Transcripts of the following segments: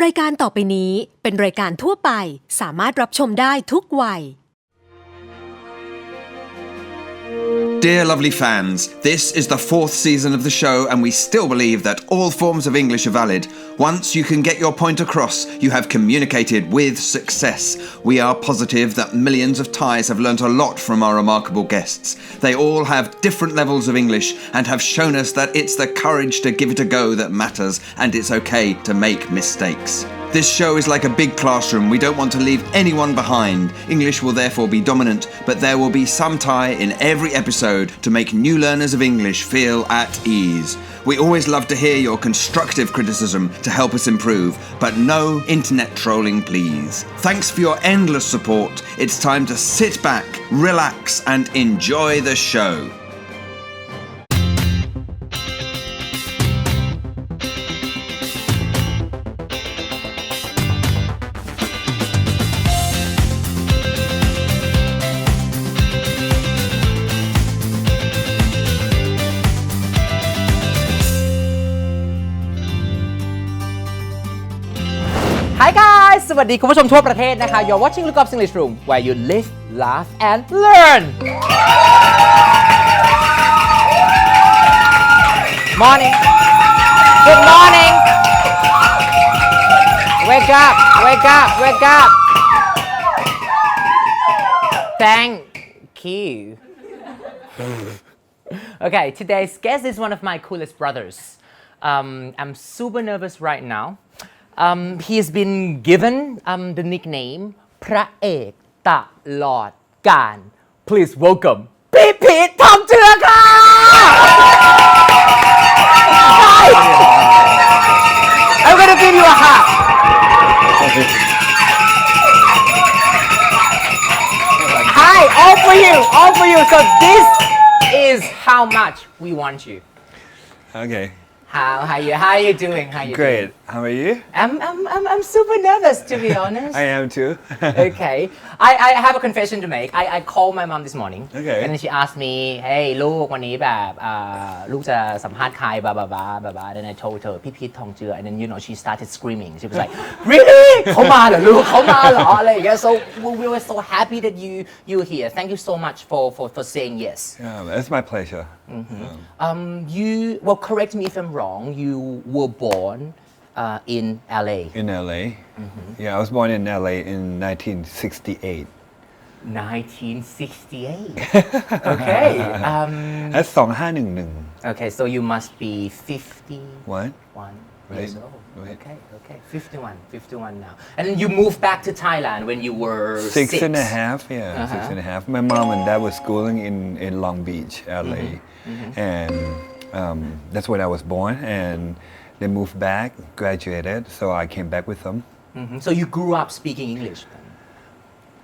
รายการต่อไปนี้เป็นรายการทั่วไปสามารถรับชมได้ทุกวัย Dear lovely fans, this is the 4th season of the show and we still believe that all forms of English are valid. Once you can get your point across, you have communicated with success. We are positive that millions of Thais have learnt a lot from our remarkable guests. They all have different levels of English and have shown us that it's the courage to give it a go that matters and it's okay to make mistakes.This show is like a big classroom. We don't want to leave anyone behind. English will therefore be dominant, but there will be some Thai in every episode to make new learners of English feel at ease. We always love to hear your constructive criticism to help us improve, but no internet trolling, please. Thanks for your endless support. It's time to sit back, relax, and enjoy the show.Hi guys สวัสดีคุณผู้ชมทั่วประเทศนะคะ You're watching Loukgolf English Room where you live, laugh and learn Morning Good morning Wake up Wake up Wake up Thank you Okay today's guest is one of my coolest brothers I'm super nervous right now.He has been given the nickname พระเอกตลอดกาล Please welcome พี่พีททองเจือค่ะ Hi I'm gonna give you a hug Hi all for you so this is how much we want you Okay.How you doing? Great. How are you? I'm super nervous to be honest. I am too. Okay. I have a confession to make. I called my mom this morning. Okay. And then she asked me, "Hey, ลูกวันนี้แบบลูกจะสัมภาษณ์ใครบลาบลาบลาบลาบลา Then I told her พี่พีททองเจือ and then you know she started screaming. She was like, "Really? เขามาเหรอลูกเขามาเหรออะไรอย่างเงี้ย So we were so happy that you're here. Thank you so much for saying yes. Yeah, it's my pleasure. You well correct me if I'm wrong. You were born in LA. In LA. Yeah, I was born in LA in 1968. 1968. Okay. That's 2511. Okay, so you must be 51 Right. years old. Right. Okay. 51 now. And then you moved back to Thailand when you were 6. 6 and a half, yeah. 6 and a half. My mom and dad were schooling in Long Beach, LA. And that's when I was born. And they moved back, graduated, so I came back with them. So you grew up speaking English then?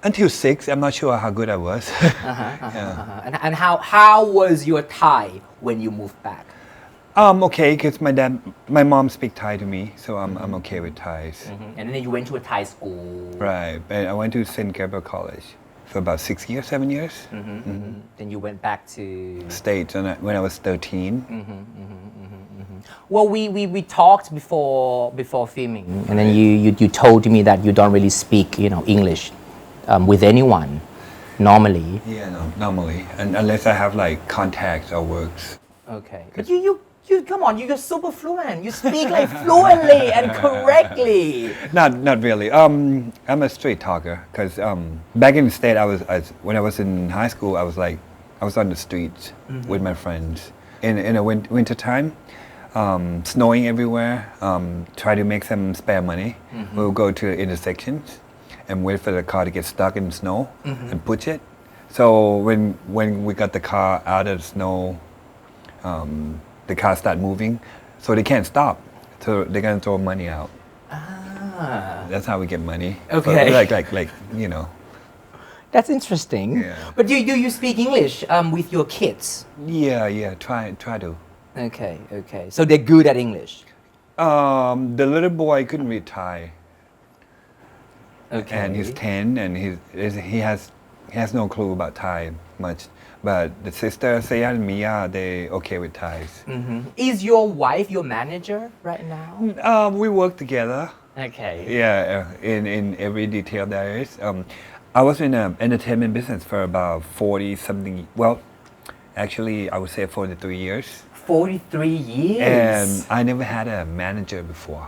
Until 6, I'm not sure how good I was. And how was your Thai when you moved back? Okay, because my mom speaks Thai to me, so I'm okay with Thais. And then you went to a Thai school. Right, and I went to St. Gabriel College for about 7 years. Then you went back to States when I was 13. Well, we talked before filming, and then you told me that you don't really speak English with anyone normally. Yeah, no, normally, and unless I have like contacts or works. Okay, but you come on, you're super fluent. You speak like fluently and correctly. Not really. I'm a straight talker because back in the state, when I was in high school, I was on the streets with my friends in a winter time. Snowing everywhere, try to make some spare money. We'll go to intersections and wait for the car to get stuck in the snow and push it. So when we got the car out of the snow, the car start moving, so they can't stop. So they're gonna throw money out. That's how we get money. Okay. Like you know. That's interesting. Yeah. But you speak English with your kids? Yeah. Try to. Okay. So they're good at English? The little boy couldn't read Thai. Okay. And he's 10 and he has no clue about Thai much. But the sister, Saya and Mia, they okay with Thais. Is your wife your manager right now? We work together. Okay. Yeah, in every detail there is. I was in the entertainment business for about 40 something. Well, actually, I would say 43 years. 43 years. And I never had a manager before.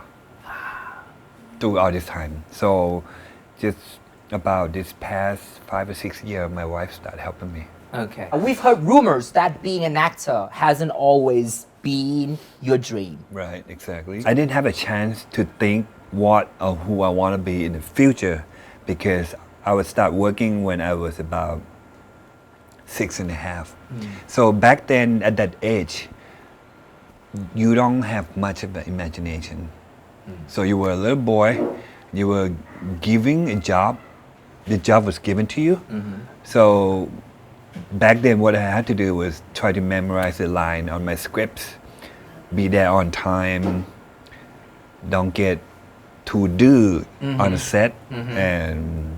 Through all this time. So, just about this past 5 or 6 years, my wife started helping me. Okay. We've heard rumors that being an actor hasn't always been your dream. Right, exactly. I didn't have a chance to think what or who I want to be in the future because I would start working when I was about 6.5. So back then, at that age, you don't have much of an imagination. So you were a little boy, you were giving a job, the job was given to you. So back then what I had to do was try to memorize the line on my scripts, be there on time, don't get too do on the set and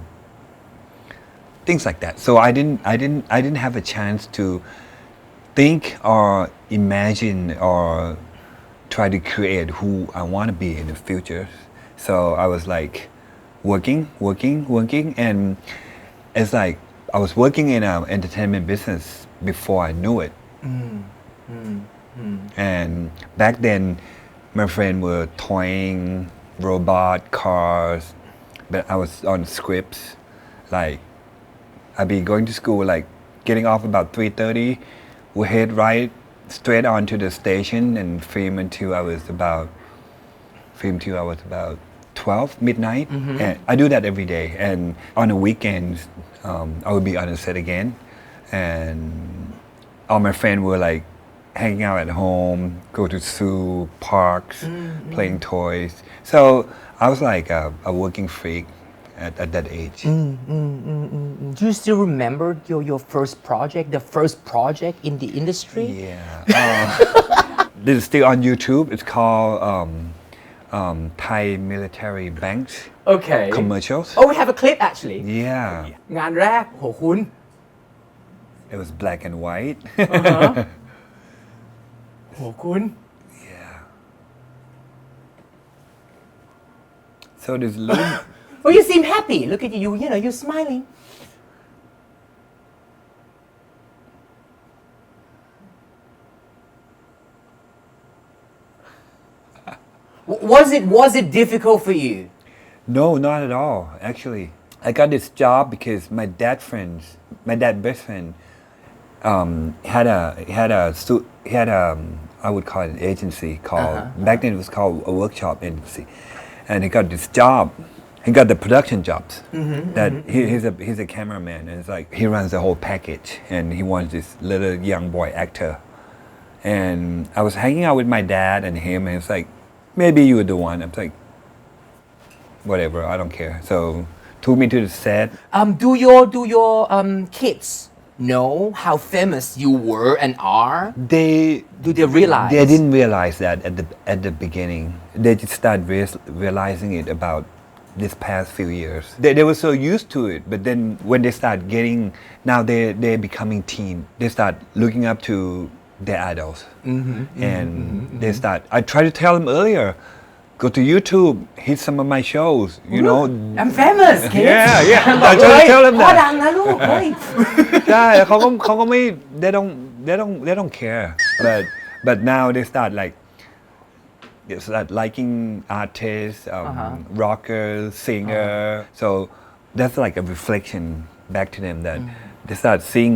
things like that. So I didn't have a chance to think or imagine or try to create who I want to be in the future. So I was like working, and it's like I was working in an entertainment business before I knew it. And back then, my friends were toying robot cars, but I was on scripts. Like I'd be going to school, like getting off about 3:30, we head right straight onto the station and film until I was about 12 midnight. And I do that every day. And on the weekends, I would be on the set again. And all my friends were like hanging out at home, go to zoo, parks, playing toys. So I was like a working freak at that age. Do you still remember your first project, the first project in the industry? Yeah. This is still on YouTube. It's called Thai Military Banks Okay. commercials. Oh, we have a clip actually. Yeah. งานแรกโหคุณ It was black and white. โหคุณ Yeah. So this little Well, you seem happy. Look at you. You know, you're smiling. Was it difficult for you? No, not at all. Actually, I got this job because my dad's best friend, had a I would call it an agency called back then it was called a workshop agency, and he got this job. He got the production jobs. That he's a cameraman, and it's like he runs the whole package, and he wants this little young boy actor. And I was hanging out with my dad and him, and it's like, maybe you were the one. I'm like, whatever, I don't care. So took me to the set. Do your kids know how famous you were and are? Do they realize? They didn't realize that at the beginning. They just started realizing it about this past few years. They were so used to it, but then when they start getting, now they're becoming teen. They start looking up to their idols, and they start. I tried to tell them earlier, go to YouTube, hit some of my shows. You know, I'm famous, kids. Yeah. I tried to tell them พ่อ that. ดังนะลูกเฮ้ย ใช่เขาก็ไม่ they don't care. But now they start liking artists, rockers, singer. So that's like a reflection back to them that they start seeing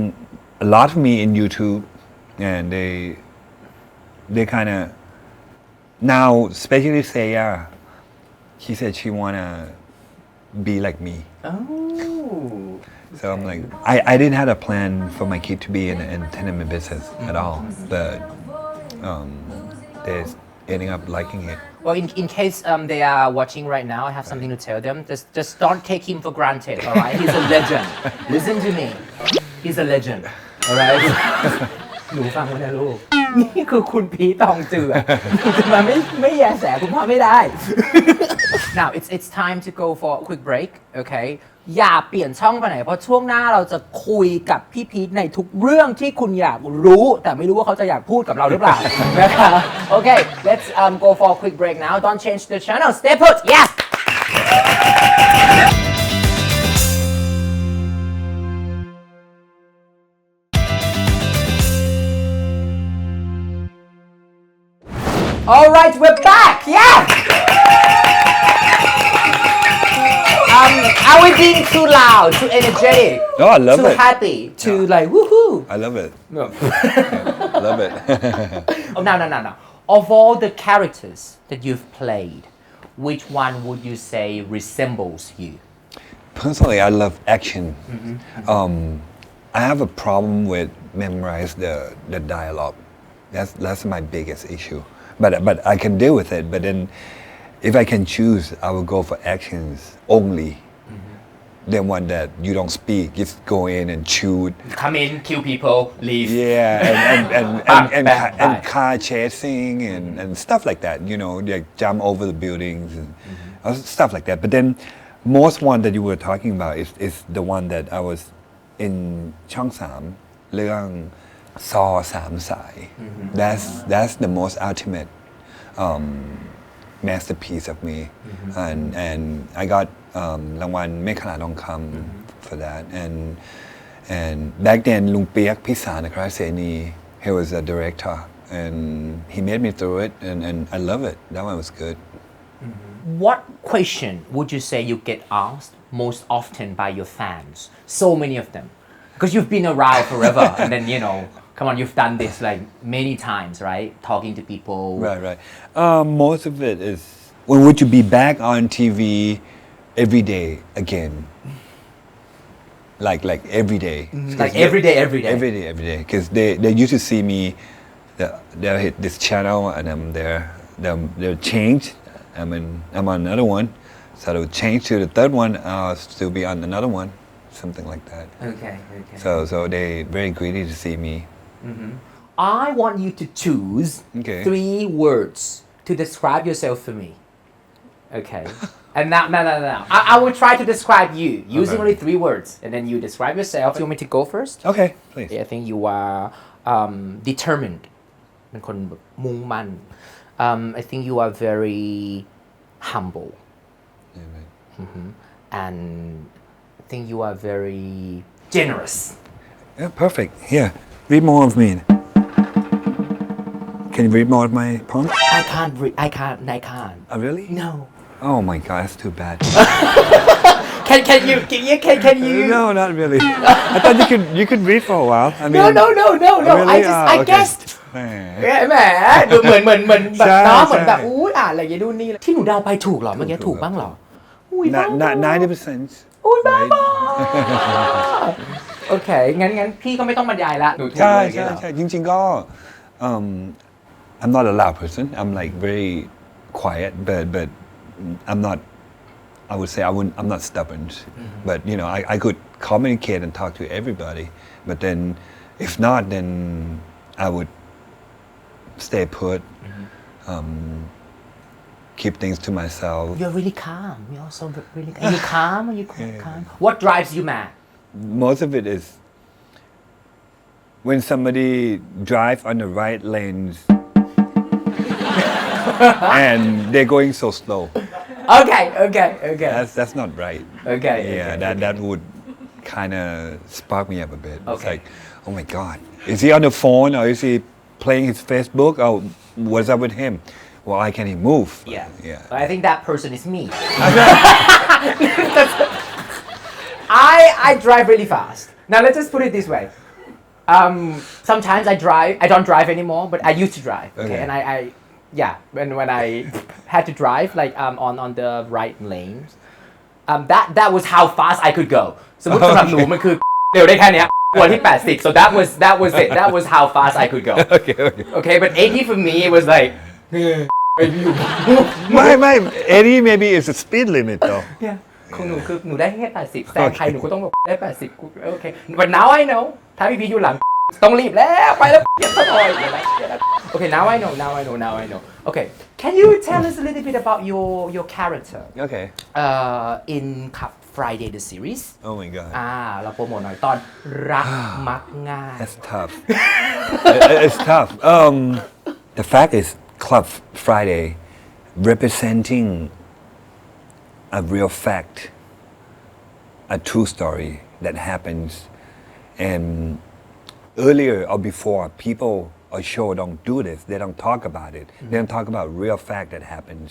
a lot of me in YouTube, and they kind of now, especially Saya, she said she wanna be like me. Oh. So I'm like, I didn't have a plan for my kid to be in the entertainment business at all, but they're ending up liking it. Well, in case they are watching right now, I have something to tell them. Just don't take him for granted, all right? He's a legend. Listen to me. He's a legend, all right? หนูฟังไว้นะลูก นี่คือคุณพีททองเจือจะมาไม่แยแสคุณพ่อไม่ได้ Now it's time to go for a quick break, okay? อย่าเปลี่ยนช่องไปไหนเพราะช่วงหน้าเราจะคุยกับพี่พีทในทุกเรื่องที่คุณอยากรู้แต่ไม่รู้ว่าเขาจะอยากพูดกับเราหรือเปล่านะคะ Okay, let's go for a quick break now. Don't change the channel. Stay put. Yes. right, we're back. Yeah. Are we being too loud, too energetic, No, I love too it. happy, too like woohoo? I love it. No. I love it. Oh, no. Of all the characters that you've played, which one would you say resembles you? Personally, I love action. I have a problem with memorize the dialogue. That's my biggest issue. But I can deal with it. But then, if I can choose, I will go for actions only. Than one that you don't speak, just go in and shoot. Come in, kill people, leave. Yeah, and Bang. car chasing and stuff like that. You know, like jump over the buildings and stuff like that. But then, most one that you were talking about is the one that I was in ช่อง3 เรื่องซอ3 สาย That's the most ultimate masterpiece of me, and I got รางวัลเมฆขลาทองคำ for that, and back then ลุงเปียกพิสารนครเสนี he was a director and he made me through it, and I love it. That one was good. What question would you say you get asked most often by your fans? So many of them, because you've been around forever, and then come on, you've done this like many times, right? Talking to people. Right. Most of it is, when would you be back on TV every day again? Like every day. Like every day. Every day. Because they used to see me, they'll hit this channel and I'm there. They'll change. I'm on another one. So they'll change to the third one. I'll still be on another one. Something like that. Okay. So they very greedy to see me. I want you to choose 3 words to describe yourself for me. Okay. And now, I will try to describe you using only 3 words, and then you describe yourself. You want me to go first? Okay, please. I think you are determined. เป็นคนแบบมุ่งมั่น I think you are very humble. Yeah, right. And I think you are very generous. Yeah, perfect. Here, read more of me. Can you read more of my poem? I can't. Oh, really? No. Oh my God, that's too bad. Can you? No, not really. I thought you could read for a while. I mean, No. Really? I Okay. guessed. แหม แหมดูเหมือนแบบ ใช่ เนาะเหมือนแบบ ใช่ อุ้ยอ่านอะไรอย่างนู่นนี่ที่หนูเดาไปถูกเหรอเมื่อกี้ถูกบ้างเหรออุ้ยบ้า Not 90%. อุ้ยบ้า right? โอเคงั้นพี่ก็ไม่ต้องบรรยายละหนูถูก ใช่ เลยอย่างเงี้ยเหรอ จริงๆก็ I'm not a loud person. I'm like very quiet, but I'm not. I would say I'm not stubborn, but I could communicate and talk to everybody. But then, if not, then I would stay put, keep things to myself. You're really calm. You're also really. Are you calm? Are you calm? What drives you mad? Most of it is when somebody drive on the right lanes and they're going so slow. Okay. That's not right. Okay. Yeah, that would kind of spark me up a bit. It's Okay. like, oh my God, is he on the phone or is he playing his Facebook? Or what's up with him? Why can't he move? Yeah. Yeah. But I think that person is me. I drive really fast. Now let's just put it this way. Sometimes I don't drive anymore, but I used to drive. Okay. And when I had to drive like on the right lanes, that was how fast I could go. สมมติสำหรับหนูมันคือเร็วได้แค่เนี้ยวันที่80 so that was it. That was how fast I could go. Okay, but 80 for me it was like ไม่ 80 maybe is a speed limit though. Yeah. ของหนูคือหนูได้แค่80แซงใครหนูก็ต้องแบบได้80กูโอเค but now I know ถ้าพี่อยู่หลังต้องรีบแล้วไปแล้วเก็บซะหน่อยOkay, now I know. Okay, can you tell us a little bit about your character Okay. in Cup Friday the series? Oh my God. เราโปรโมทหน่อยตอนรักมักง่าย That's tough. It's tough. The fact is, Club Friday representing a real fact, a true story that happens, and earlier or before, people or show don't do this. They don't talk about it. They don't talk about real fact that happens.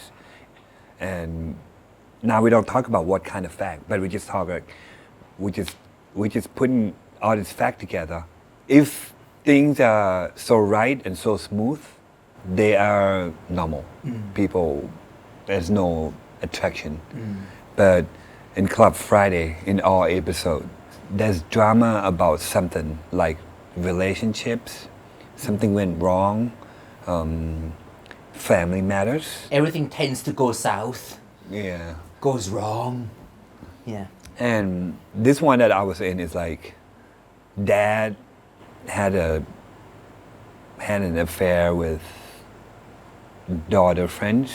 And now we don't talk about what kind of fact, but we just talk like we just putting all this fact together. If things are so right and so smooth, they are normal. People, there's no attraction. But in Club Friday, in all episodes, there's drama about something like relationships, something went wrong, family matters. Everything tends to go south, Yeah. goes wrong. Yeah. And this one that I was in is like, dad had an affair with daughter friends.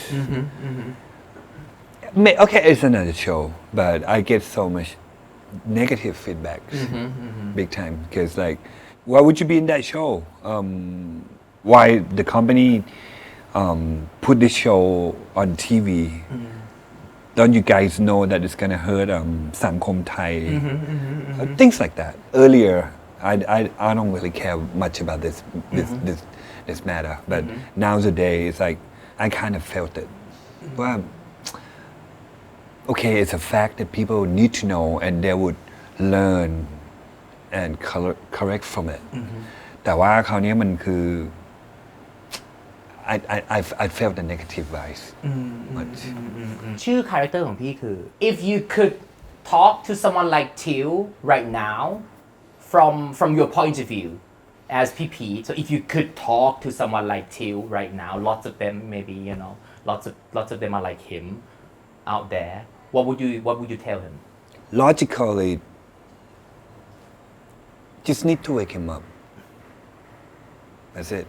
Okay, it's another show, but I get so much negative feedbacks, big time. Because like, why would you be in that show? Why the company put this show on TV? Don't you guys know that it's gonna hurt สังคมไทย Things like that. Earlier, I don't really care much about this matter, but nowadays it's like I kind of felt it. Well, okay, it's a fact that people need to know and they would learn and correct from it. แต่ว่าคราวนี้มันคือ I felt the negative vibes much. ชื่อคาแรคเตอร์ของพี่คือ if you could talk to someone like Till right now from your point of view as PP so if you could talk to someone like Till right now lots of them maybe lots of them are like him out there what would you tell him Logically, just need to wake him up. That's it.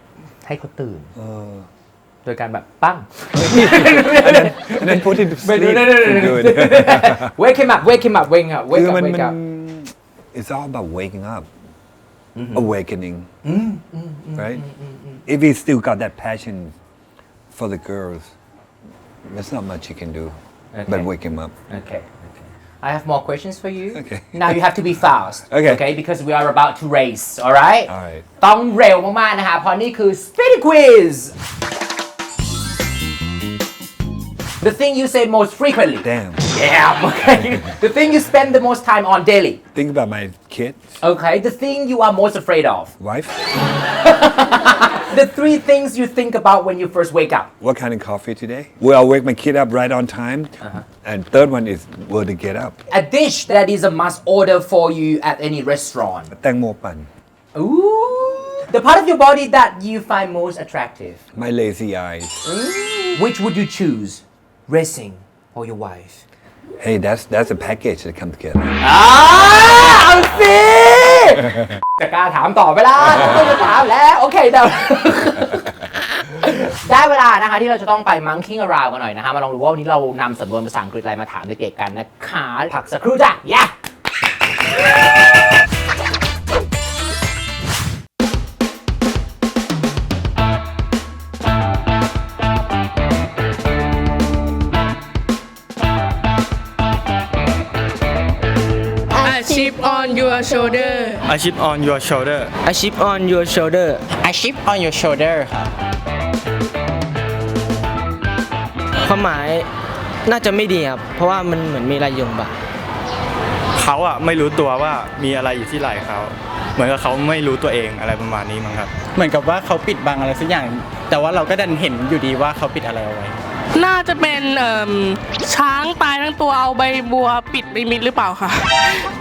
ให้เขาตื่นโดยการแบบปั้ง And then put him to sleep. Good. wake him up wake him up wake up wake up wake up It's all about waking up, awakening, right? If he still got that passion for the girls, there's not much you can do, but wake him up. okay I have more questions for you Okay. now you have to be fast Okay. because we are about to race alright All right. ต้องเร็วมากๆนะคะเพราะนี่คือ Speed Quiz The thing you say most frequently Damn. Yeah okay The thing you spend the most time on daily Think about my kids, Okay The thing you are most afraid of wife. The three things you think about when you first wake up What kind of coffee today? Will I wake my kid up right on time? And third one is, will they get up? A dish that is a must order for you at any restaurant แตงโมปั่น Ooh The part of your body that you find most attractive My lazy eyes. Which would you choose Racing or your wife Hey, that's a package that comes together. เอาสิจะกล้าถามต่อเวลาไม่จะถามแล้วโอเคได้เวลานะคะที่เราจะต้องไป monkeying around กันหน่อยนะคะมาลองดูว่าวันนี้เรานำสำนวนภาษาอังกฤษอะไรมาถามเด็กๆกันนะคะพักสักครู่จ้ะ yeah A chip on your shoulder A chip on your shoulder A chip on your shoulder A chip on your shoulder ค่ะ ความหมายน่าจะไม่ดีครับ เพราะว่ามันเหมือนมีอะไรยงบะ เขาอะไม่รู้ตัวว่ามีอะไรอยู่ที่ไหล่เขาเหมือนกับเขาไม่รู้ตัวเองอะไรประมาณนี้มั้งครับ เหมือนกับว่าเขาปิดบังอะไรสักอย่าง แต่ว่าเราก็ดันเห็นอยู่ดีว่าเขาปิดอะไรเอาไว้ น่าจะเป็นช้างตายทั้งตัวเอาใบบัวปิดไปมิดหรือเปล่าคะ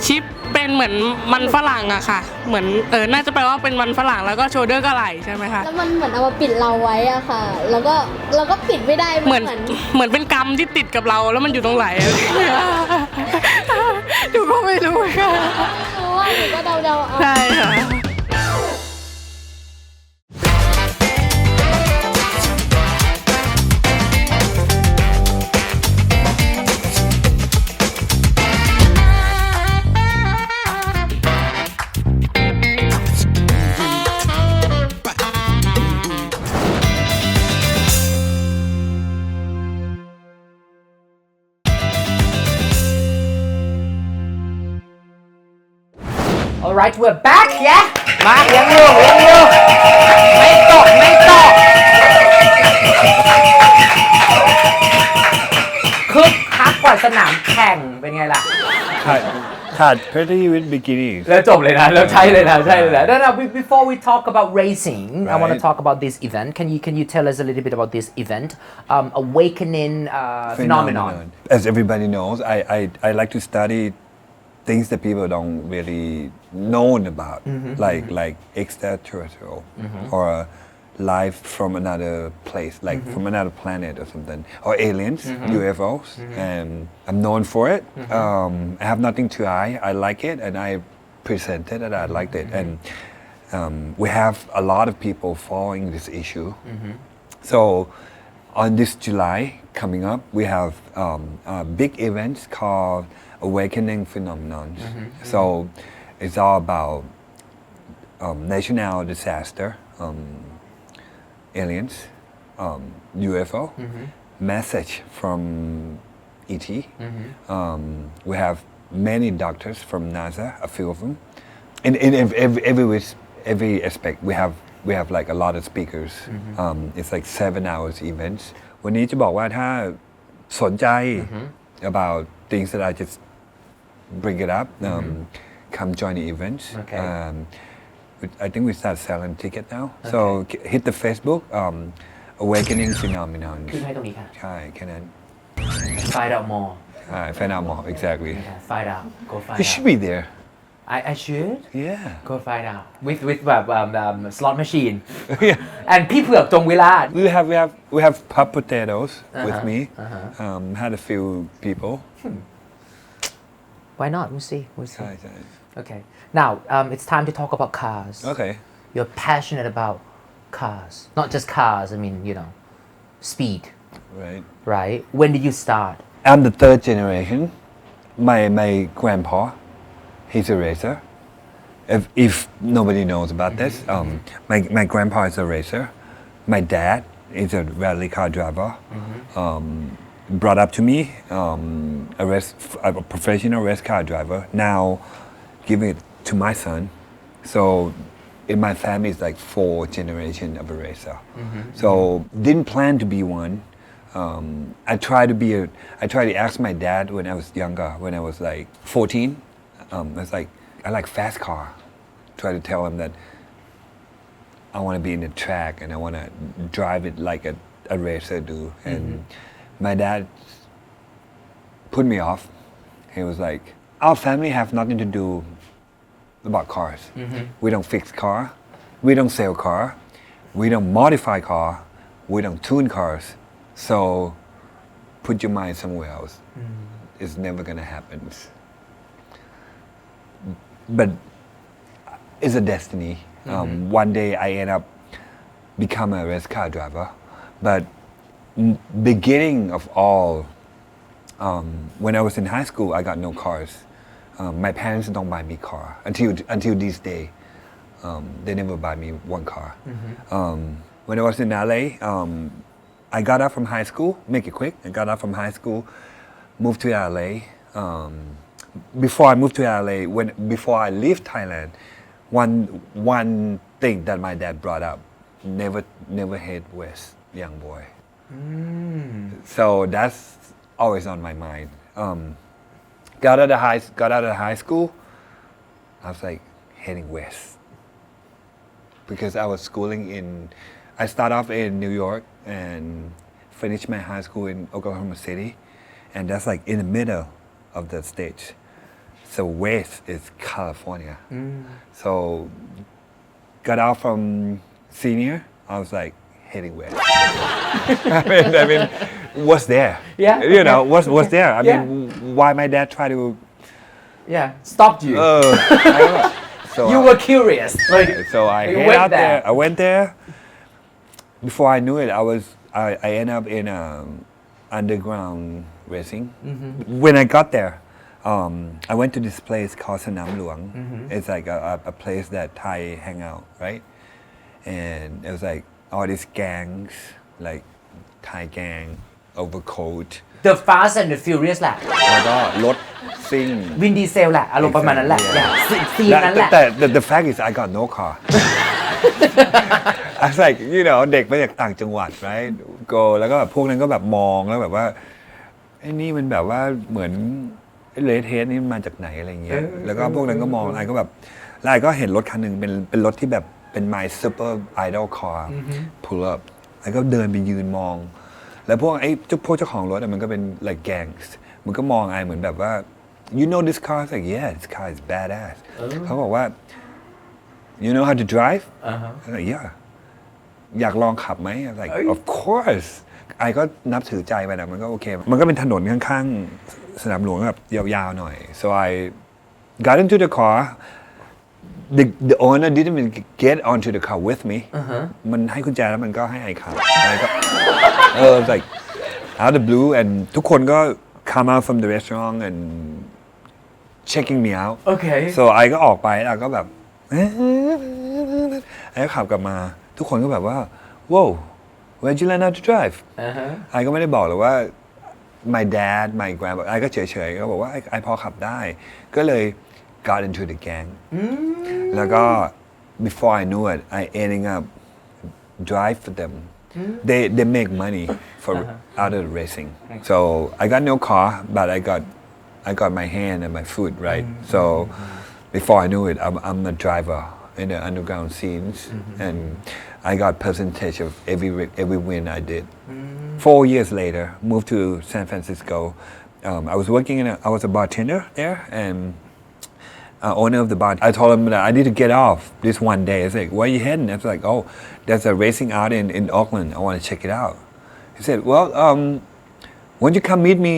ชิปเป็นเหมือนมันฝรั่งอะค่ะเหมือนน่าจะแปลว่าเป็นมันฝรั่งแล้วก็โชเดอร์ก็ไหลใช่ไหมคะ แล้วมันเหมือนเอามาปิดเราไว้อะค่ะแล้วก็ปิดไม่ได้ เหมือนเป็นกรรมที่ติดกับเราแล้วมันอยู่ตรงไหลอะไรอย่างเงี้ยดูก็ไม่รู้ค่ะ เพราะว่าหนูก็เดาๆเอา ใช่ค่ะ Alright we're back yeah มายังอยู่ไม่ตกคึกคักกว่าสนามแข่งเป็นไงล่ะ Had pretty with bikinis. แล้วจบเลยนะแล้วใช่เลยนะNo, before we talk about racing I want to talk about this event can you tell us a little bit about this event awakening phenomenon As everybody knows, I like to study things that people don't really know about, like extraterrestrial or life from another place, like from another planet or something, or aliens, UFOs, and I'm known for it. I have nothing to hide. I like it, and I presented it. I liked it, and we have a lot of people following this issue. So on this July coming up, we have a big event called Awakening Phenomenon. So it's all about national disaster, aliens, UFO, message from ET. We have many doctors from NASA, a few of them. In every aspect, we have like a lot of speakers. It's like 7 hours events. วันนี้จะบอกว่าถ้าสนใจ about things that I just bring it up, come join the events. Okay. I think we start selling tickets now. So hit the Facebook Awakening Phenomenon. ขึ้นให้ตรงนี้ค่ะ ใช่แค่นั้น find out more ใช่ find out more exactly. find out go find You out should be there. I should Yeah. go find out with แบบslot machine Yeah. and พี่เผือกจงเวลา We have hot potatoes with me. Had a few people. why not we'll see ใช่ใช่ okay now it's time to talk about cars Okay. you're passionate about cars not just cars I mean speed right when did you start I'm the third generation. My grandpa, he's a racer. If nobody knows about this, my grandpa is a racer. My dad is a rally car driver. Brought up to me, a professional race car driver. Now, giving it to my son. So, in my family, it's like 4 generations of a racer. So, didn't plan to be one. I tried to ask my dad when I was younger, when I was like 14. I was like, I like fast car. Try to tell him that I want to be in the track and I want to drive it like a racer do. And my dad put me off. He was like, our family have nothing to do about cars. We don't fix car. We don't sell car. We don't modify car. We don't tune cars. So put your mind somewhere else. It's never gonna happen. But it's a destiny. One day I end up become a race car driver. But beginning of all, when I was in high school, I got no cars. My parents don't buy me car until this day. They never buy me one car. When I was in LA, I got out from high school. Make it quick. I got out from high school, moved to LA. Before I moved to LA, before I left Thailand, one thing that my dad brought up: never head west, young boy. So that's always on my mind. Got out of high school, I was like heading west because I was schooling in. I started off in New York and finished my high school in Oklahoma City, and that's like in the middle of the state. So west is California. So got out from senior, I was like heading west. I mean, what's there? Yeah. You know, what's there? I Yeah. mean, why my dad tried to? stopped you I don't know. So you were curious like so I you head went out there. there. I went there. Before I knew it, I ended up in underground racing. When I got there, I went to this place called Sanam Luang. It's like a place that Thai hang out, right? And it was like all these gangs, like Thai gang, overcoat. The Fast and the Furious แหละ แล้วก็รถ sing วินดีเซลแหละอารมณ์ประมาณนั้นแหละอยากซีนนั้นแหละ แต่ the fact is I got no car I was like you know เด็กมาจากต่างจังหวัด right go แล้วก็แบบพวกนั้นก็แบบมองแล้วแบบว่าไอ้นี่มันแบบว่าเหมือนเลเทสนี่มาจากไหนอะไรเงี้ยแล้วก็พวกนั้นก็มองไอ้ก็แบบแล้วไอ้ก็เห็นรถคันหนึ่งเป็นรถที่แบบเป็น my super idol car pull up ไอ้ก็เดินไปยืนมองแล้วพวกเจ้าของรถมันก็เป็น like gangs มันก็มองไอ้เหมือนแบบว่า you know this car I was like yeah this car is badass เขาบอกว่า you know how to drive I was like yeah อยากลองขับไหม I was like of course ไอ้ก็นับถือใจไปนะมันก็โอเคมันก็เป็นถนนข้างๆสนามหลวงแบบยาวๆหน่อย so I got into the car the owner didn't even get onto the car with me มันให้กุญแจแล้วมันก็ให้ไอ้ขับไอ้ก็like out of the blue and ทุกคนก็ come out from the restaurant and checking me out okay so ไอ้ก็ออกไปแล้วก็แบบไอ้ก็ขับกลับมาทุกคนก็แบบว่า wow where'd you learn how to drive ไอ้ก็ไม่ได้บอกเลยว่า my dad my grand ไอ้ก็เฉยๆก็บอกว่าไอ้พอขับได้ก็เลย got into the gang แล้วก็ before I knew it I ending up drive for them they make money for out of the racing so I got no car but I got my hand and my foot right so before I knew it I'm a driver in the underground scenes and I got percentage of every win I did 4 years later moved to San Francisco I was working I was a bartender there and owner of the bar I told him that I need to get off this one day I was like where are you heading I was like oh there's a racing out in Auckland I want to check it out he said well why don't you come meet me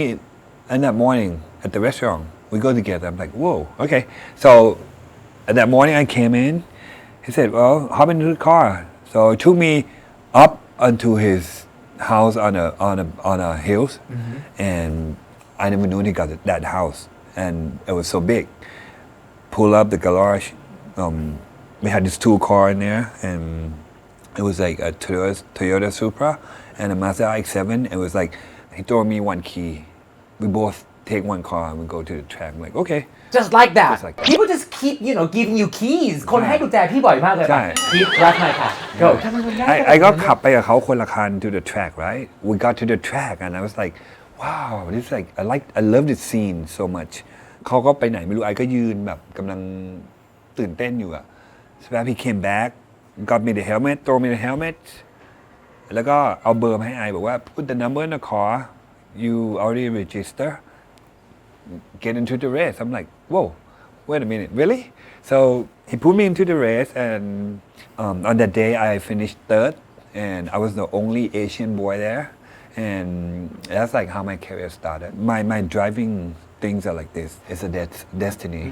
in that morning at the restaurant we go together I'm like whoa okay so that morning I came in he said well hop into the car so he took me up onto his house on a hills and I never knew he got that house and it was so big pull up the garage we had this 2 car in there and it was like a Toyota Supra and a Mazda X7 it was like he threw me 1 key we both take 1 car and we go to the track I'm like okay just like that Just like that. people just keep you know giving you keys คนให้กุญแจพี่บ่อยมากเลย ใช่ พี่รักไหมค่ะ go ทำไมมันง่าย I got ขับไปกับเขาคนละคัน to the track right we got to the track and I was like wow this is like I love this scene so much เขาก็ไปไหนไม่รู้ไอ้ก็ยืนแบบกำลังตื่นเต้นอยู่อะ so he came back got me the helmet throw me the helmet แล้วก็เอาเบอร์มาให้ไอ้บอกว่า put the number in the car you already register get into the race I'm like whoa wait a minute really so he put me into the race and on that day I finished 3rd and I was the only Asian boy there and that's like how my career started my driving things are like this it's a destiny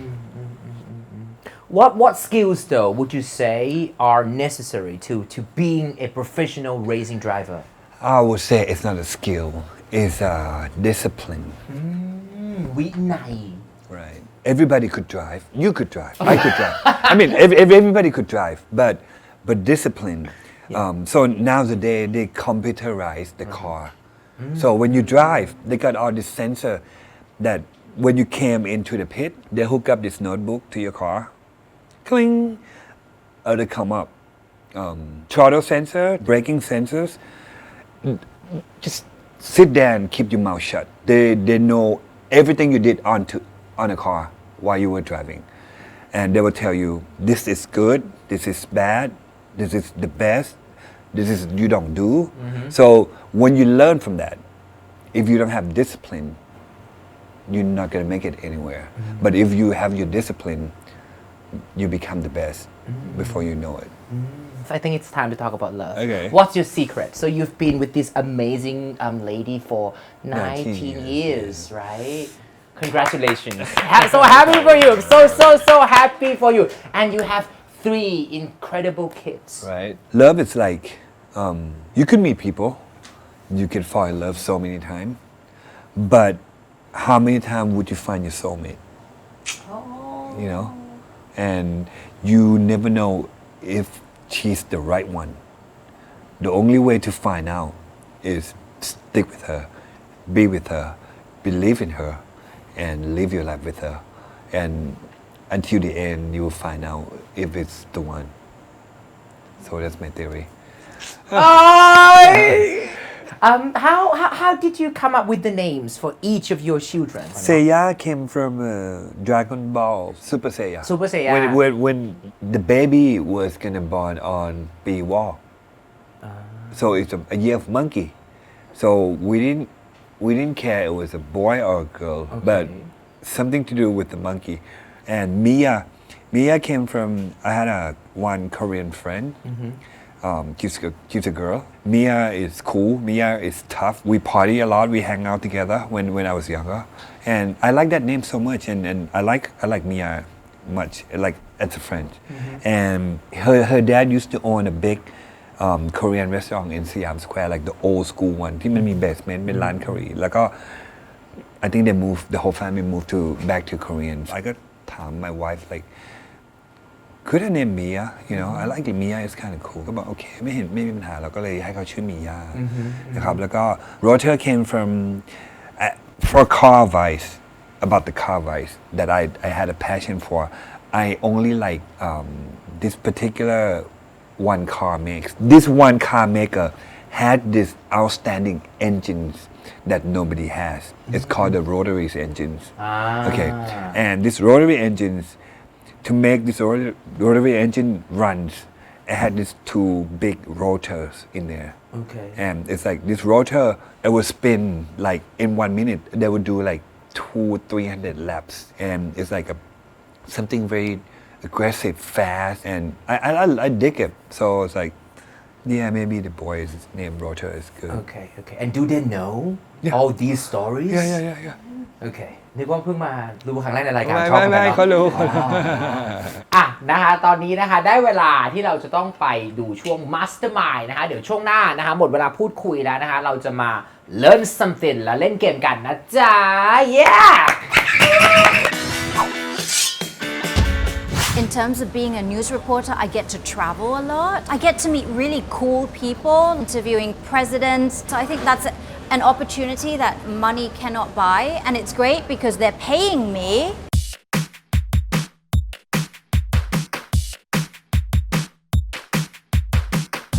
what skills though would you say are necessary to being a professional racing driver I would say it's not a skill it's a discipline วินัย right everybody could drive you could drive I could drive I mean everybody could drive but discipline so nowadays they computerize the car so when you drive they got all this sensor that when you came into the pit they hook up this notebook to your car cling they come up throttle sensor braking sensors just sit there and keep your mouth shut they know everything you did on a car while you were driving and they will tell you this is good this is bad this is the best this is you don't do so when you learn from that if you don't have discipline you're not going to make it anywhere but if you have your discipline you become the best before you know it I think it's time to talk about love Okay. what's your secret so you've been with this amazing lady for 19 years right congratulations so happy for you so happy for you and you have 3 incredible kids right love is like you could meet people you could fall in love so many times but how many times would you find your soulmate you know and you never know if she's the right one the only way to find out is stick with her be with her believe in her and live your life with her, and until the end you will find out if it's the one. So that's my theory. How did you come up with the names for each of your children? Seiya came from Dragon Ball Super Seiya. Super Seiya. When the baby was gonna born on B-Wall. So it's a year of monkey. So we didn't care it was a boy or a girl, but something to do with the monkey. And Mia came from, I had one Korean friend. She's a girl. Mia is cool. Mia is tough. We party a lot. We hang out together when I was younger. And I like that name so much. And I like Mia much, like as a friend. And her dad used to own a big Korean restaurant in Siam Square, like the old school one ที่มันมี basement เป็นร้าน Korean แล้วก็ I think they moved, the whole family moved back to Korean. I gotถาม my wife like could I name Mia, you know I like it. Mia is kind of cool ก็บอกโอเคไม่มีปัญหาเราก็เลยให้เขาชื่อ Mia นะครับแล้วก็ Rotor came from for car advice about the car advice that I had a passion for. I only like this particular one car makes. This one car maker had this outstanding engines that nobody has. It's called the rotary engines. Okay, and this rotary engines, to make this rotary engine runs, it had these two big rotors in there. Okay. And it's like this rotor, it would spin like in 1 minute. They would do like 200-300 laps, and it's like something very aggressive, fast, and I dig it. So it's like, yeah, maybe the boy's name Rotor is good. Okay. And do they know all these stories? Yeah. Okay. นึกว่าเพิ่งมาดูครั้งแรกในรายการ ไม่ ชอบเหมือนกัน ไม่ เนาะ เขารู้ อ่ะนะคะตอนนี้นะคะได้เวลาที่เราจะต้องไปดูช่วง Mastermind นะคะเดี๋ยวช่วงหน้านะคะหมดเวลาพูดคุยแล้วนะคะเราจะมา learn something และเล่นเกมกันนะจ๊ะ yeah In terms of being a news reporter, I get to travel a lot. I get to meet really cool people, interviewing presidents. So I think that's an opportunity that money cannot buy. And it's great because they're paying me.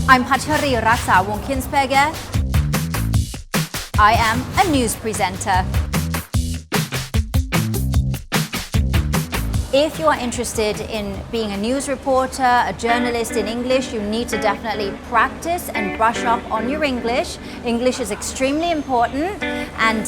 I'm Pachari Raksa Wonkinsberger. I am a news presenter. If you are interested in being a news reporter, a journalist in English, you need to definitely practice and brush up on your English. English is extremely important and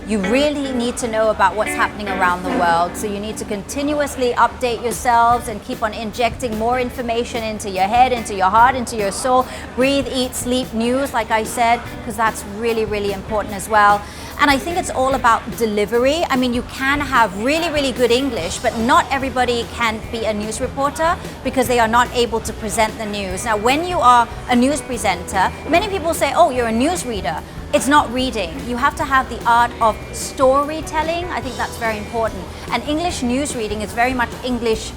you really need to know about what's happening around the world. So you need to continuously update yourselves and keep on injecting more information into your head, into your heart, into your soul. Breathe, eat, sleep, news, like I said, because that's really, really important as well. And I think it's all about delivery. I mean, you can have really, really good English, but not everybody can be a news reporter because they are not able to present the news. Now, when you are a news presenter, many people say, oh, you're a news reader. It's not reading. You have to have the art of storytelling. I think that's very important. And English news reading is very much English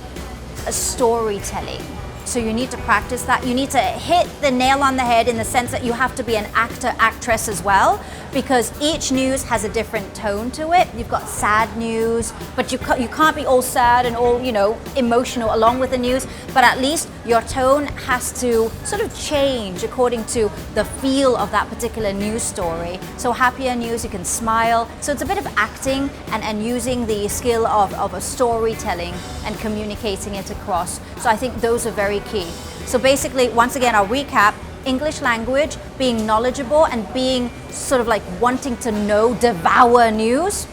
storytelling. So you need to practice that. You need to hit the nail on the head in the sense that you have to be an actor, actress as well, because each news has a different tone to it. You've got sad news, but you can't be all sad and all, you know, emotional along with the news, but at least your tone has to sort of change according to the feel of that particular news story. So happier news, you can smile. So it's a bit of acting and using the skill of a storytelling and communicating it across. So I think those are very key. So basically, once again, I'll recap. English language, being knowledgeable and being sort of like wanting to know, devour news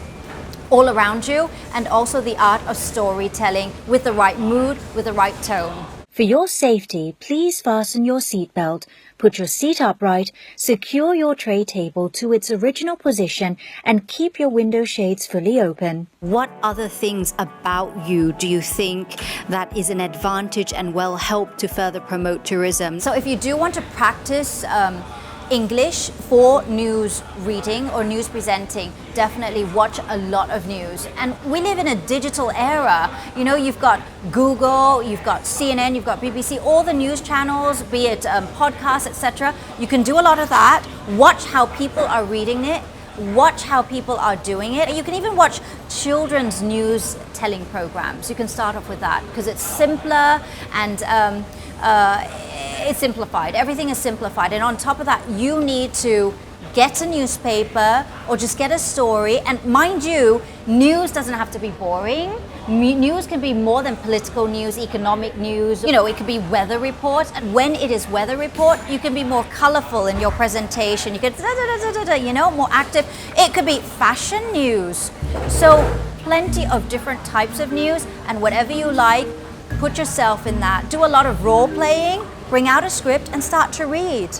all around you, and also the art of storytelling with the right mood, with the right tone. For your safety, please fasten your seatbelt, put your seat upright, secure your tray table to its original position, and keep your window shades fully open. What other things about you do you think that is an advantage and will help to further promote tourism? So if you do want to practice English for news reading or news presenting, definitely watch a lot of news. And we live in a digital era. You know, you've got Google, you've got CNN, you've got BBC, all the news channels, be it podcasts, etc. You can do a lot of that. Watch how people are reading it. watch how people are doing it. You can even watch children's news telling programs. You can start off with that because it's simpler and it's simplified. Everything is simplified. And on top of that, you need to get a newspaper or just get a story. And mind you, news doesn't have to be boring. News can be more than political news, economic news. You know, it could be weather reports. And when it is weather report, you can be more colorful in your presentation. You can, you know, more active. It could be fashion news. So plenty of different types of news. And whatever you like, put yourself in that. Do a lot of role playing. Bring out a script and start to read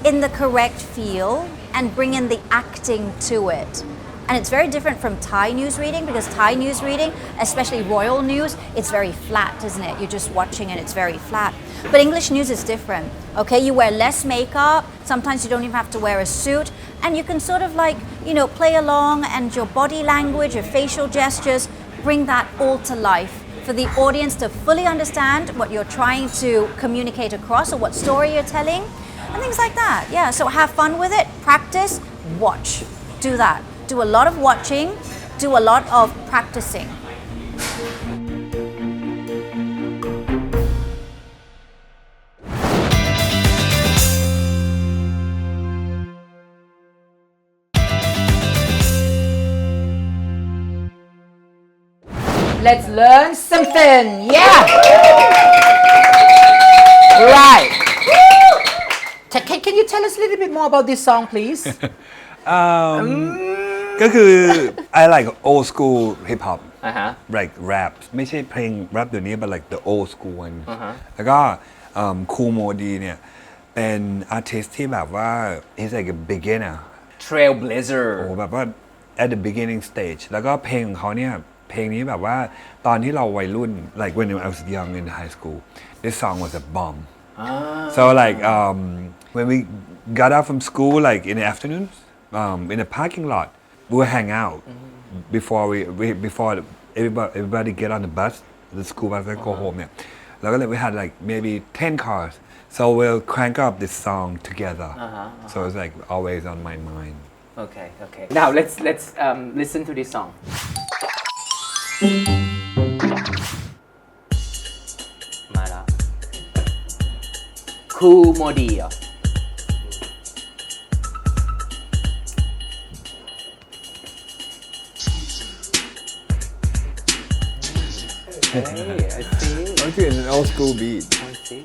in the correct feel and bring in the acting to it. And it's very different from Thai news reading because Thai news reading, especially royal news, it's very flat, isn't it? You're just watching and it's very flat. But English news is different, okay? You wear less makeup, sometimes you don't even have to wear a suit, and you can sort of like, you know, play along and your body language, your facial gestures, bring that all to life for the audience to fully understand what you're trying to communicate across or what story you're telling. And things like that, yeah. So have fun with it, practice, watch. Do that. Do a lot of watching, do a lot of practicing. Let's learn something. Yeah. Right. Can you tell us a little bit more about this song, please? ก็คือ I like old school hip hop like rap ไม่ใช่เพลง rap เดี๋ยวนี้ but like the old school one แล้วก็คูโมดีเนี่ยเป็นอาร์ติสที่แบบว่า he's like a beginner Trailblazer โอ้แบบว่า at the beginning stage แล้วก็เพลงของเขาเนี่ยเพลงนี้แบบว่าตอนที่เราวัยรุ่น like when I was young in high school this song was a bomb so like when we got out from school like in the afternoons in the parking lot we would hang out before everybody get on the bus the school bus and go home เนี่ยแล้วก็เลย we had like maybe 10 cars so we'll crank up this song together so it's like always on my mind Okay now let's listen to this song มาแล้วคูโมดีเหรอHey, I see. Aren't you in an old school beat? I see.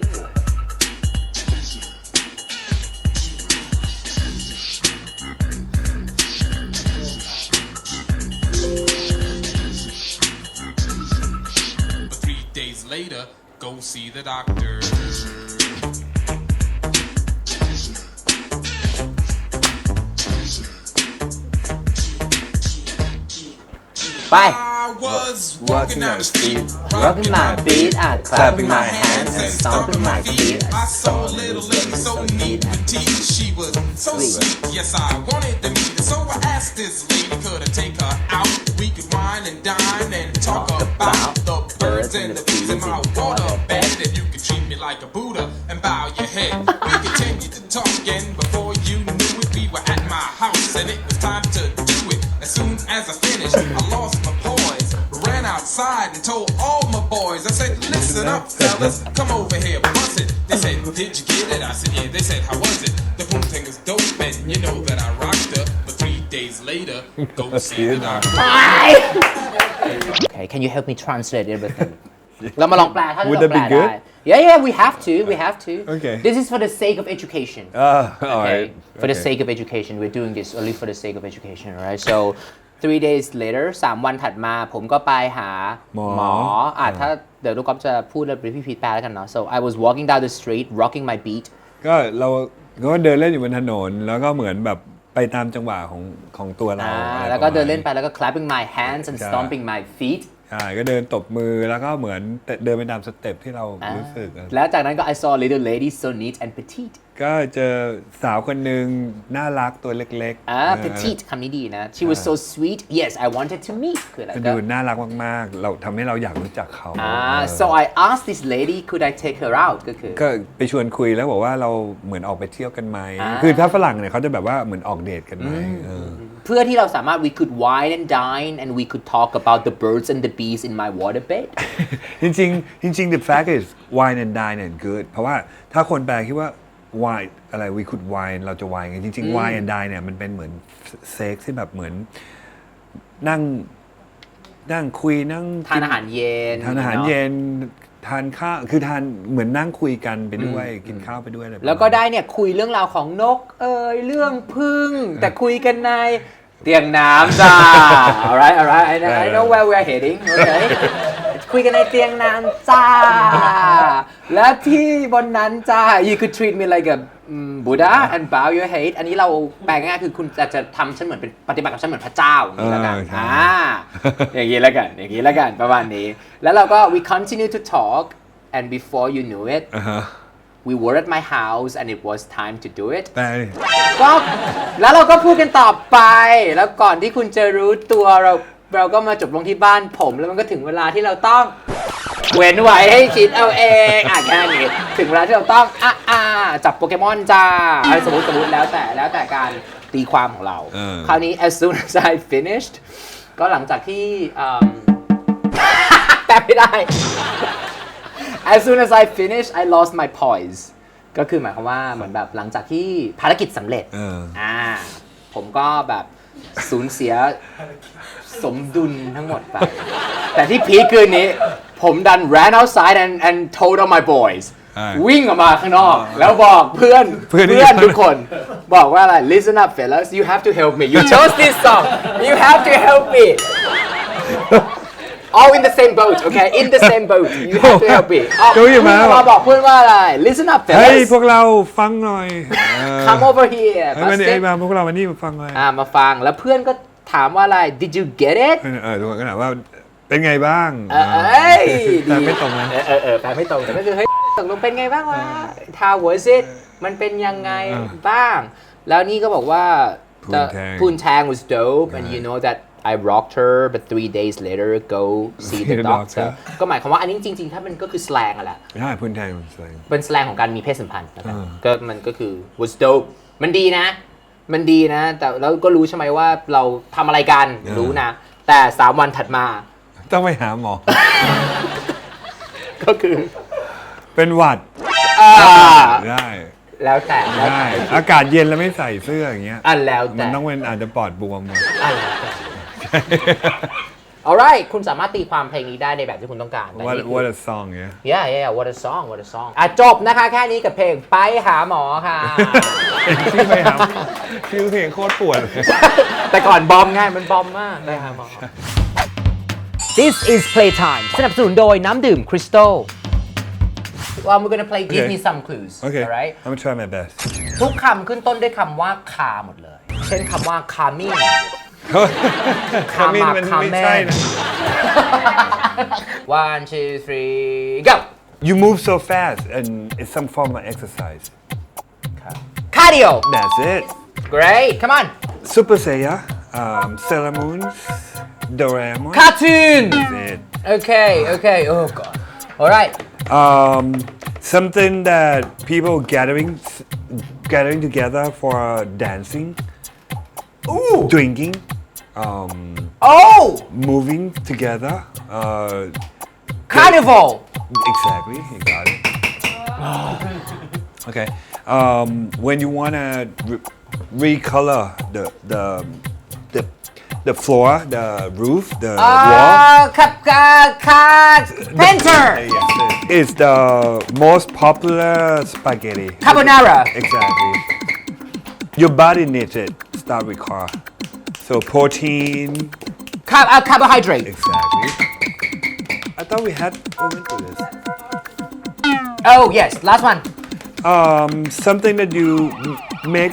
But 3 days later, go see the doctor. Bye. I was walking down the street, rocking my beat, clapping my hands and stomping my feet. I saw a little lady so neat and petite. She was so sweet. Yes, I wanted to meet her, so I asked this lady, could I take her out? We could wine and dine and talk about the birds and the bees in my water bed. And you could treat me like a Buddha and bow your head. We continued to talk, and before you knew it, we were at my house, and it was time to do it. As soon as I finished, I lost my poise, ran outside and told all my boys. I said, listen up, fellas, come over here, bust it. They said, did you get it? I said, yeah. They said, how was it? The boom thing is dope, and you know that I rocked her. But 3 days later, go see the doctor. Okay, can you help me translate everything? เรามาลองแปลถ้า Would เรา that แปล be ได้ good? Yeah, we have to. Okay. This is for the sake of education. Alright. For the sake of education, we're doing this only for the sake of education, alright? So 3 days later 3 วันถัดมาผมก็ไปหาหมอถ้าเดี๋ยวลูกก๊อฟจะพูดแล้วพี่พีทแปลแล้วกันเนาะ So I was walking down the street rocking my beat ก็เราก็เดินเล่นอยู่บนถนนแล้วก็เหมือนแบบไปตามจังหวะของตัวเราแล้วก็เดินเล่นไปแล้วก็ clapping my hands and stomping my feet ก็เดินตบมือแล้วก็เหมือนเดินไปตามสเต็ปที่เรารู้สึกแล้วจากนั้นก็ I saw a little lady so neat and petite ก็เจอสาวคนหนึ่งน่ารักตัวเล็กๆ petite คำนี้ดีนะ she was so sweet yes I wanted to meet คืออะไร ดูน่ารักมากๆเราทำให้เราอยากรู้จักเขาso I asked this lady could I take her out ก็ไปชวนคุยแล้วบอกว่าเราเหมือนออกไปเที่ยวกันไหมคือถ้าฝรั่งเนี่ยเขาจะแบบว่าเหมือนออกเดทกันไหมเพื่อที่เราสามารถ we could wine and dine and we could talk about the birds and the bees in my waterbed จริง the fact is wine and dine and good เพราะว่าถ้าคนแปลคิดว่า wine อะไร we could wine เราจะ wine ไงจริงๆ wine and dine เนี่ยมันเป็นเหมือนเซ็กที่แบบเหมือนนั่งคุยนั่งทานอาหารเย็นทานข้าวคือทานเหมือนนั่งคุยกันไปด้วยกินข้าวไปด้วยอะไรแล้วก็ได้เนี่ยคุยเรื่องราวของนกเรื่องพึ่งแต่คุยกันในเตียงน้ำจ้า alright I know where we're heading okay คุยกันในเตียงน้ำจ้าและที่บนนั้นจ้า you could treat me like a Buddha and bow your head อันนี้เราแปลง่ายๆคือคุณจะทำฉันเหมือนเป็นปฏิบัติกับฉันเหมือนพระเจ้าอย่างนี้แล้วกันอย่างนี้แล้วกันประมาณนี้แล้วเราก็ we continue to talk and before you knew it we were at my house and it was time to do it ก็แล้วเราก็พูดกันต่อไปแล้วก่อนที่คุณจะรู้ตัวเราก็มาจบลงที่บ้านผมแล้วมันก็ถึงเวลาที่เราต้องเว้นไว้ให้คิดเอาเองแค่นี้ถึงเวลาที่เราต้องจับโปเกมอนจ้าสมมติแล้วแต่การตีความของเราคราวนี้ as soon as I finished ก็หลังจากที่แปลไม่ได้ as soon as I finished I lost my poise ก็คือหมายความว่าเหมือนแบบหลังจากที่ภารกิจสำเร็จผมก็แบบสูญเสียสมดุลทั้งหมดไปแต่ที่พีคคืนนี้ผมดัน ran outside and told all my boys วิ่งออกมาข้างนอกแล้วบอกเพื่อนทุกคนบอกว่าอะไร listen up fellas you have to help me you chose this song you have to help me all in the same boat okay in the same boat you have to help me มาบอกเพื่อนว่าอะไร listen up fellas เฮ้ยพวกเราฟังหน่อย come over here มาพวกเราวันนี้มาฟังเลยมาฟังแล้วเพื่อนก็ถามว่าอะไร did you get it ทุกคนก็ถามว่าเป็นไงบ้างแปลไม่ตรงนะแปลไม่ตรงแต่ก็คือเฮ้ยตกลงเป็นไงบ้างวะ how was it มันเป็นยังไงบ้างแล้วนี่ก็บอกว่าPoontang was dope and you know that I rocked her but 3 days later go see the doctor ก็หมายความว่าอันนี้จริงๆถ้ามันก็คือ slang อะแหละใช่ Poontang เป็น slang ของการมีเพศสัมพันธ์นะครับก็มันก็คือ was dope มันดีนะแต่แล้วก็รู้ใช่ไหมว่าเราทำอะไรกันรู้นะแต่3 วันถัดมาต้องไปหาหมอ ก็คือเป็นหวัดได้แล้วแต่อากาศเย็นแล้วไม่ใส่เสื้ออย่างเงี้ยแล้วแต่มันต้องเป็นอาจจะปอดบวมหมดalright คุณสามารถตีความเพลงนี้ได้ในแบบที่คุณต้องการ What a song yeah what a song จบนะคะแค่นี้กับเพลงไปหาหมอค่ะชื่อไปหาชื่อเพลงโคตรปวดแต่ก่อนบอมง่ายมันบอมมากไปหาหมอ This is Playtime สนับสนุนโดยน้ำดื่ม Crystal Well, we're gonna play Give Me Some Clues alright I'm gonna try my best ทุกคำขึ้นต้นด้วยคำว่าคาหมดเลยเช่นคำว่า calming calming มันไม่ใช่นะ 1 2 3 go You move so fast and it's some form of exercise Cardio That's it Great come on Super Saiyan Sailor Moon Doraemon Cartoon That's it Okay oh god alright something that people gathering together for dancing drinking moving together Carnival exactly you got it okay when you want to recolor the floor, the roof, the wall. Painter. It's the most popular spaghetti. Carbonara. Exactly. Your body needs it. Start with carb. So protein. Carbohydrate. Exactly. I thought we went through this. Oh yes, last one. Something that you make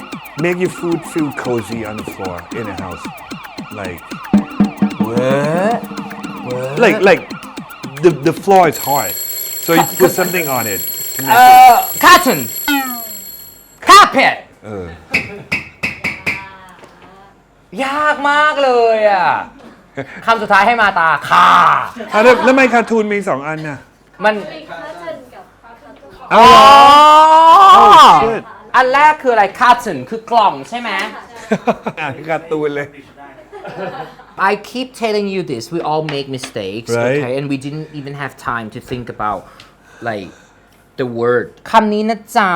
your food feel cozy on the floor in a house. Like what? Like the floor is hard, so you put something on it. Cotton. carpet ยากมากเลยอ่ะคำสุดท้ายให้มาตาค่ะแล้วทำไมการ์ตูนมี2 อันน่ะมันอ๋ออันแรกคืออะไร carton คือกล่องใช่ไหมอ่านการ์ตูนเลย I keep telling you this we all make mistakes right. okay and we didn't even have time to think about like the word คำนี้นะจ๊ะ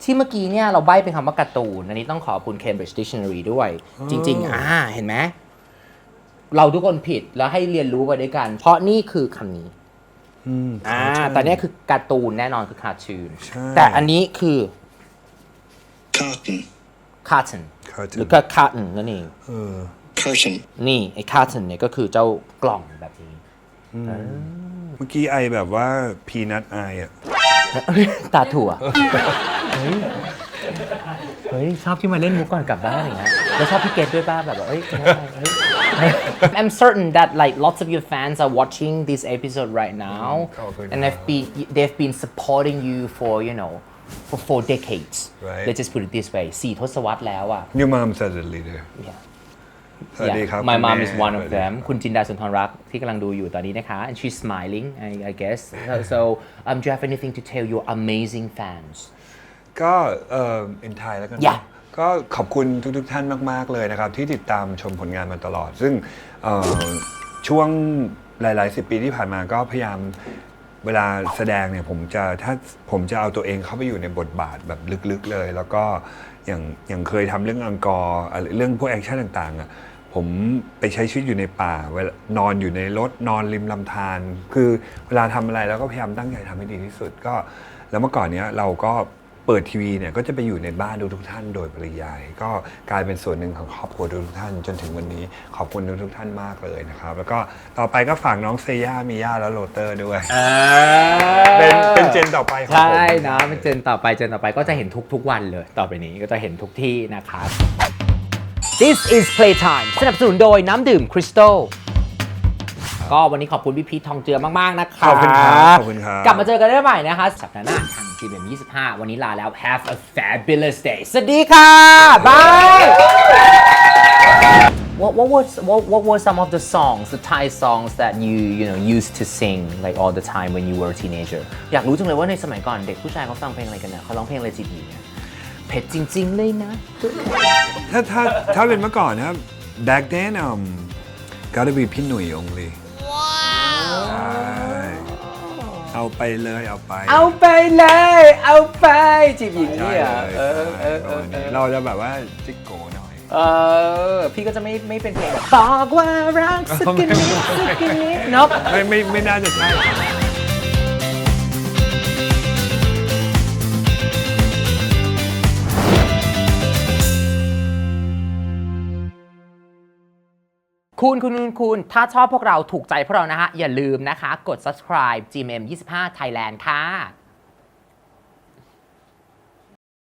ที่เมื่อกี้เนี่ยเราใบ้เป็นคำว่าการ์ตูนอันนี้ต้องขอบคุณ Cambridge Dictionary ด้วยจริงๆเห็นไหมเราทุกคนผิดแล้วให้เรียนรู้ไปด้วยกันเพราะนี่คือคำนี้แต่นี่คือการ์ตูนแน่นอนคือ cartoon แต่อันนี้คือ carton หรือก็ carton นั่นเองcurtain นี่ไอ้ carton เนี่ยก็คือเจ้ากล่องแบบนี้เมื่อกี้ไอแบบว่าพีนัทไออ่ะตาถั่วเฮ้ยชอบที่มาเล่นมุกก่อนกลับบ้านอย่างเงี้ยแล้วชอบพี่เกดด้วยป่ะแบบเฮ้ย I'm certain that like lots of your fans are watching this episode right now and they've been supporting you for you know for 4 decades let's just put it this way 4 ทศวรรษแล้วอ่ะ Your mom says it leader Yeah. My mom is one of them คุณจินดาสุนทรรักษ์ที่กำลังดูอยู่ตอนนี้นะคะ and she's smiling I guess so do you have anything to tell your amazing fans ก็in Thai แล้วกันก็ขอบคุณทุกท่านมากๆเลยนะครับที่ติดตามชมผลงานมาตลอดซึ่งช่วงหลายๆ10 ปีที่ผ่านมาก็พยายามเวลาแสดงเนี่ยผมจะเอาตัวเองเข้าไปอยู่ในบทบาทแบบลึกๆเลยแล้วก็อย่างเคยทำเรื่องอังกอร์เรื่องพวกแอคชั่นต่างๆอ่ะผมไปใช้ชีวิตอยู่ในป่านอนอยู่ในรถนอนริมลำธารคือเวลาทำอะไรแล้วก็พยายามตั้งใจทำให้ดีที่สุดก็แล้วเมื่อก่อนเนี้ยเราก็เปิดทีวีเนี่ยก็จะไปอยู่ในบ้านทุกท่านโดยปริยายก็กลายเป็นส่วนหนึ่งของครอบครัวทุกท่านจนถึงวันนี้ขอบคุณทุกท่านมากเลยนะครับแล้วก็ต่อไปก็ฝากน้องเซย่ามิย่าและโรเตอร์ด้วยเป็นเจนต่อไปของผมใช่นะเป็นเจนต่อไปก็จะเห็นทุกวันเลยต่อไปนี้ก็จะเห็นทุกที่นะครับ This is Playtime สนับสนุนโดยน้ำดื่มคริสตัลก็วันนี้ขอบคุณพี่พีททองเจือมากๆนะคะขอบคุณครับกลับมาเจอกันได้ใหม่นะคะสัปดาห์หน้าทาง GM25 วันนี้ลาแล้ว Have a fabulous day สวัสดีค่ะบาย What were some of the songs the Thai songs that you know used to sing like all the time when you were a teenager อยากรู้จังเลยว่าในสมัยก่อนเด็กผู้ชายเขาฟังเพลงอะไรกันเนี่ยเขาร้องเพลงอะไรจีบหญิงเผ็ดจริงๆเลยนะถ้าเป็นเมื่อก่อนนะครับ back then gotta be พี่หนุ่ย onlyเอาไปเลยเอาไปจีบหญิงเนี่ยเราจะแบบว่าจิกโกหน่อยพี่ก็จะไม่เป็นเพลงแบบบอกว่ารักสักนิดเนาะไม่น่าจะใช่คุณถ้าชอบพวกเราถูกใจพวกเรานะฮะอย่าลืมนะคะกด subscribe GMM25 Thailand ค่ะ